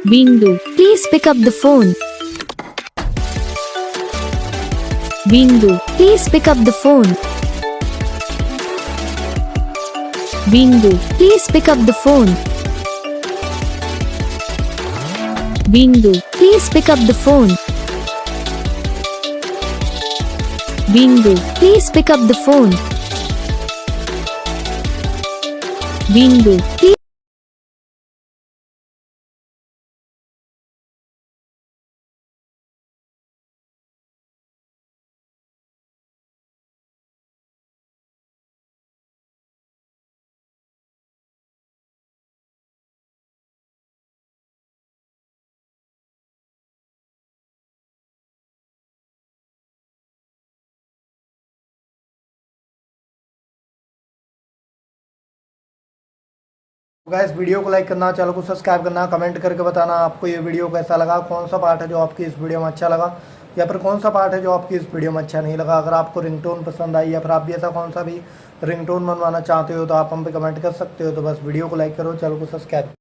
Bindu, please pick up the phone. Bindu, please pick up the phone. Bindu, please pick up the phone. Bindu, please pick up the phone. Bindu, please pick up the phone. Bindu, please. Guys video को like करना, channel को subscribe करना, comment करके बताना आपको ये video कैसा लगा, कौन सा पार्ट है जो आपकी इस वीडियो में अच्छा लगा या फिर कौन सा पार्ट है जो आपकी इस वीडियो में अच्छा नहीं लगा। अगर आपको रिंगटोन पसंद आई या फिर आप भी ऐसा कौन सा भी रिंगटोन बनवाना चाहते हो तो आप हम पे कमेंट कर सकते हो। तो बस वीडियो को लाइक करो, चैनल को सब्सक्राइब